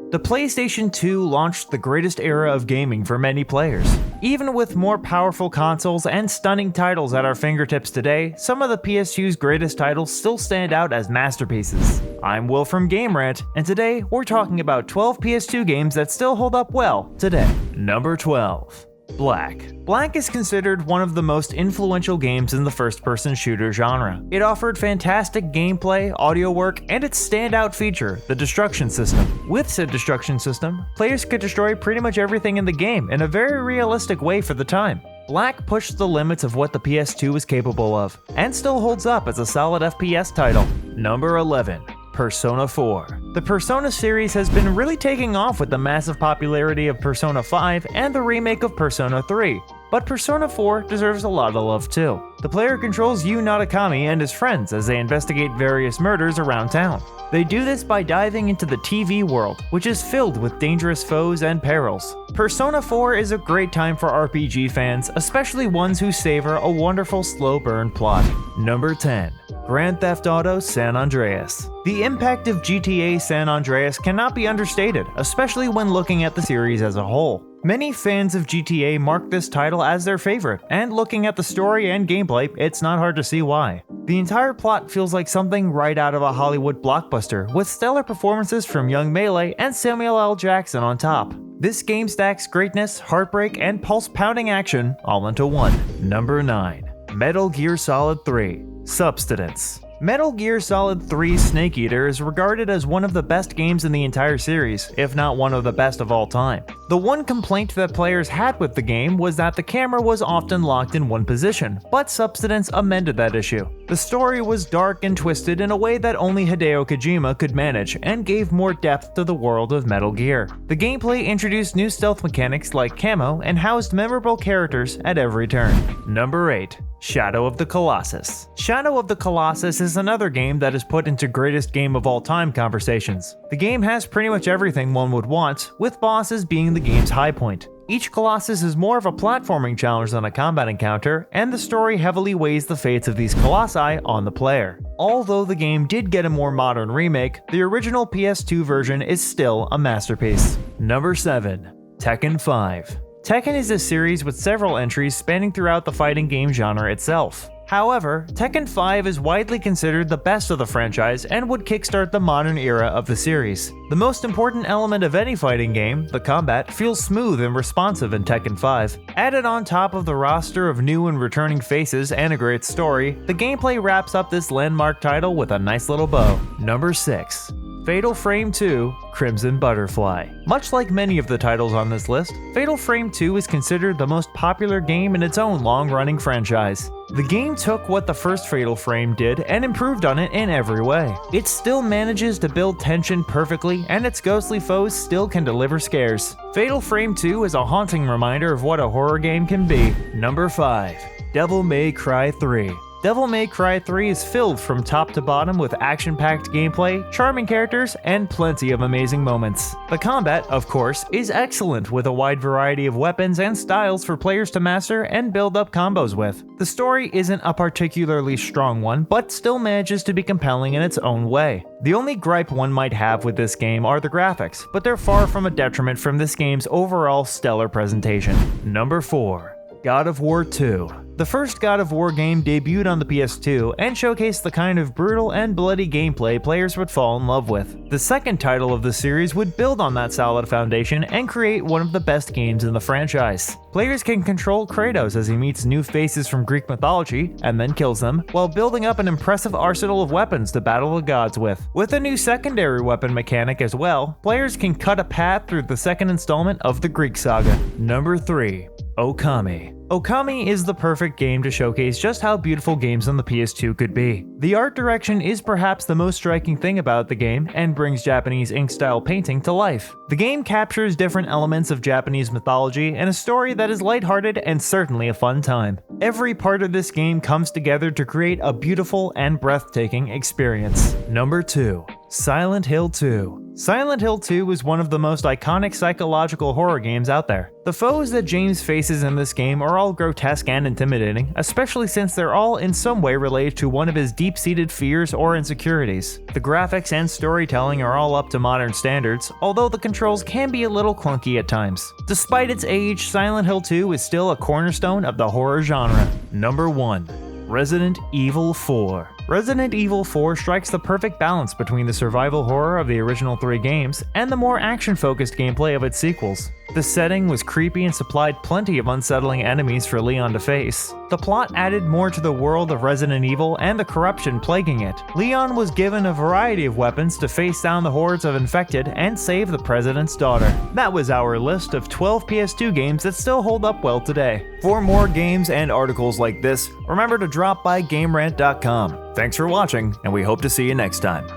The PlayStation 2 launched the greatest era of gaming for many players. Even with more powerful consoles and stunning titles at our fingertips today, some of the PS2's greatest titles still stand out as masterpieces. I'm Will from Game Rant, and today we're talking about 12 PS2 games that still hold up well today. Number 12. Black. Black is considered one of the most influential games in the first-person shooter genre. It offered fantastic gameplay, audio work, and its standout feature, the destruction system. With said destruction system, players could destroy pretty much everything in the game in a very realistic way for the time. Black pushed the limits of what the PS2 was capable of, and still holds up as a solid FPS title. Number 11. Persona 4. The Persona series has been really taking off with the massive popularity of Persona 5 and the remake of Persona 3, but Persona 4 deserves a lot of love too. The player controls Yu Natakami and his friends as they investigate various murders around town. They do this by diving into the TV world, which is filled with dangerous foes and perils. Persona 4 is a great time for RPG fans, especially ones who savor a wonderful slow burn plot. Number 10. Grand Theft Auto San Andreas. The impact of GTA San Andreas cannot be understated, especially when looking at the series as a whole. Many fans of GTA mark this title as their favorite, and looking at the story and gameplay, it's not hard to see why. The entire plot feels like something right out of a Hollywood blockbuster, with stellar performances from young Melee and Samuel L. Jackson on top. This game stacks greatness, heartbreak, and pulse-pounding action all into one. Number 9. Metal Gear Solid 3. Substance. Metal Gear Solid 3 Snake Eater is regarded as one of the best games in the entire series, if not one of the best of all time. The one complaint that players had with the game was that the camera was often locked in one position, but Substance amended that issue. The story was dark and twisted in a way that only Hideo Kojima could manage, and gave more depth to the world of Metal Gear. The gameplay introduced new stealth mechanics like camo and housed memorable characters at every turn. Number 8. Shadow of the Colossus. Shadow of the Colossus is another game that is put into greatest game of all time conversations. The game has pretty much everything one would want, with bosses being the game's high point. Each Colossus is more of a platforming challenge than a combat encounter, and the story heavily weighs the fates of these colossi on the player. Although the game did get a more modern remake, the original PS2 version is still a masterpiece. Number 7. Tekken 5. Tekken is a series with several entries spanning throughout the fighting game genre itself. However, Tekken 5 is widely considered the best of the franchise and would kickstart the modern era of the series. The most important element of any fighting game, the combat, feels smooth and responsive in Tekken 5. Added on top of the roster of new and returning faces and a great story, the gameplay wraps up this landmark title with a nice little bow. Number 6. Fatal Frame 2 Crimson Butterfly. Much like many of the titles on this list, Fatal Frame 2 is considered the most popular game in its own long-running franchise. The game took what the first Fatal Frame did and improved on it in every way. It still manages to build tension perfectly, and its ghostly foes still can deliver scares. Fatal Frame 2 is a haunting reminder of what a horror game can be. Number 5. Devil May Cry 3. Devil May Cry 3 is filled from top to bottom with action-packed gameplay, charming characters, and plenty of amazing moments. The combat, of course, is excellent with a wide variety of weapons and styles for players to master and build up combos with. The story isn't a particularly strong one, but still manages to be compelling in its own way. The only gripe one might have with this game are the graphics, but they're far from a detriment from this game's overall stellar presentation. Number 4. God of War 2. The first God of War game debuted on the PS2 and showcased the kind of brutal and bloody gameplay players would fall in love with. The second title of the series would build on that solid foundation and create one of the best games in the franchise. Players can control Kratos as he meets new faces from Greek mythology and then kills them, while building up an impressive arsenal of weapons to battle the gods with. With a new secondary weapon mechanic as well, players can cut a path through the second installment of the Greek saga. Number 3. Okami. Okami is the perfect game to showcase just how beautiful games on the PS2 could be. The art direction is perhaps the most striking thing about the game and brings Japanese ink-style painting to life. The game captures different elements of Japanese mythology and a story that is lighthearted and certainly a fun time. Every part of this game comes together to create a beautiful and breathtaking experience. Number 2. Silent Hill 2. Silent Hill 2 is one of the most iconic psychological horror games out there. The foes that James faces in this game are all grotesque and intimidating, especially since they're all in some way related to one of his deep-seated fears or insecurities. The graphics and storytelling are all up to modern standards, although the controls can be a little clunky at times. Despite its age, Silent Hill 2 is still a cornerstone of the horror genre. Number 1. Resident Evil 4. Resident Evil 4 strikes the perfect balance between the survival horror of the original 3 games and the more action-focused gameplay of its sequels. The setting was creepy and supplied plenty of unsettling enemies for Leon to face. The plot added more to the world of Resident Evil and the corruption plaguing it. Leon was given a variety of weapons to face down the hordes of infected and save the president's daughter. That was our list of 12 PS2 games that still hold up well today. For more games and articles like this, remember to drop by GameRant.com. Thanks for watching, and we hope to see you next time.